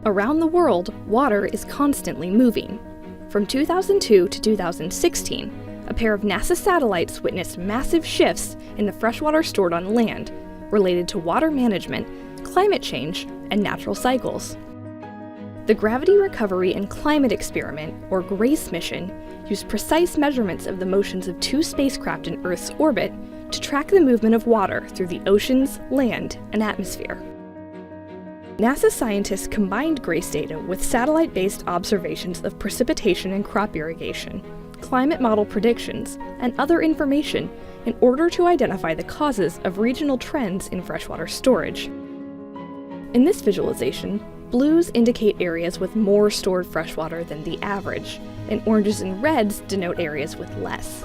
Around the world, water is constantly moving. From 2002 to 2016, a pair of NASA satellites witnessed massive shifts in the freshwater stored on land, related to water management, climate change, and natural cycles. The Gravity Recovery and Climate Experiment, or GRACE mission, used precise measurements of the motions of two spacecraft in Earth's orbit to track the movement of water through the oceans, land, and atmosphere. NASA scientists combined GRACE data with satellite-based observations of precipitation and crop irrigation, climate model predictions, and other information in order to identify the causes of regional trends in freshwater storage. In this visualization, blues indicate areas with more stored freshwater than the average, and oranges and reds denote areas with less.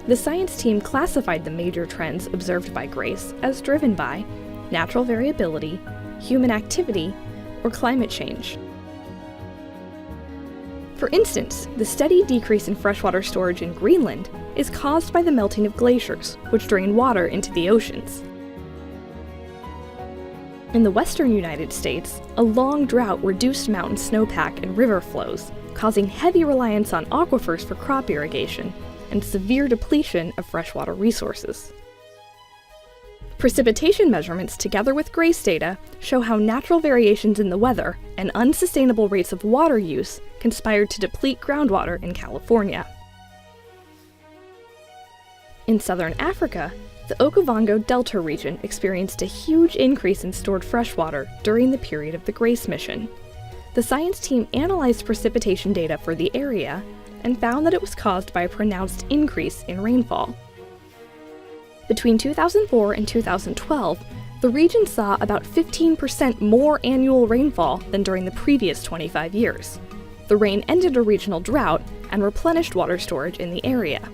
The science team classified the major trends observed by GRACE as driven by natural variability, human activity, or climate change. For instance, the steady decrease in freshwater storage in Greenland is caused by the melting of glaciers, which drain water into the oceans. In the western United States, a long drought reduced mountain snowpack and river flows, causing heavy reliance on aquifers for crop irrigation and severe depletion of freshwater resources. Precipitation measurements, together with GRACE data, show how natural variations in the weather and unsustainable rates of water use conspired to deplete groundwater in California. In southern Africa, the Okavango Delta region experienced a huge increase in stored freshwater during the period of the GRACE mission. The science team analyzed precipitation data for the area and found that it was caused by a pronounced increase in rainfall. Between 2004 and 2012, the region saw about 15% more annual rainfall than during the previous 25 years. The rain ended a regional drought and replenished water storage in the area.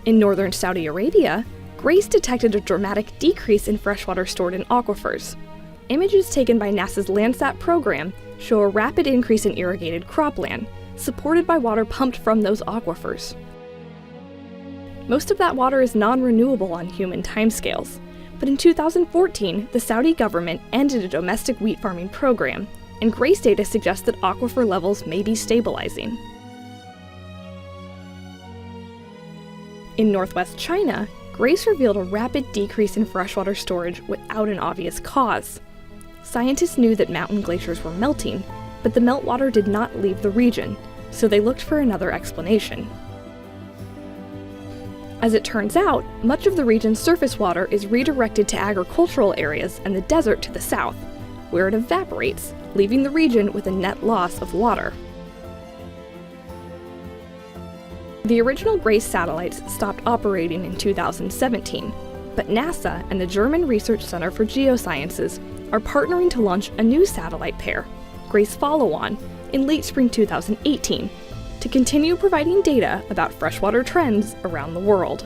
In northern Saudi Arabia, GRACE detected a dramatic decrease in freshwater stored in aquifers. Images taken by NASA's Landsat program show a rapid increase in irrigated cropland, supported by water pumped from those aquifers. Most of that water is non-renewable on human timescales, but in 2014, the Saudi government ended a domestic wheat farming program, and GRACE data suggests that aquifer levels may be stabilizing. In northwest China, GRACE revealed a rapid decrease in freshwater storage without an obvious cause. Scientists knew that mountain glaciers were melting, but the meltwater did not leave the region, so they looked for another explanation. As it turns out, much of the region's surface water is redirected to agricultural areas and the desert to the south, where it evaporates, leaving the region with a net loss of water. The original GRACE satellites stopped operating in 2017, but NASA and the German Research Center for Geosciences are partnering to launch a new satellite pair, GRACE Follow-On, in late spring 2018, to continue providing data about freshwater trends around the world.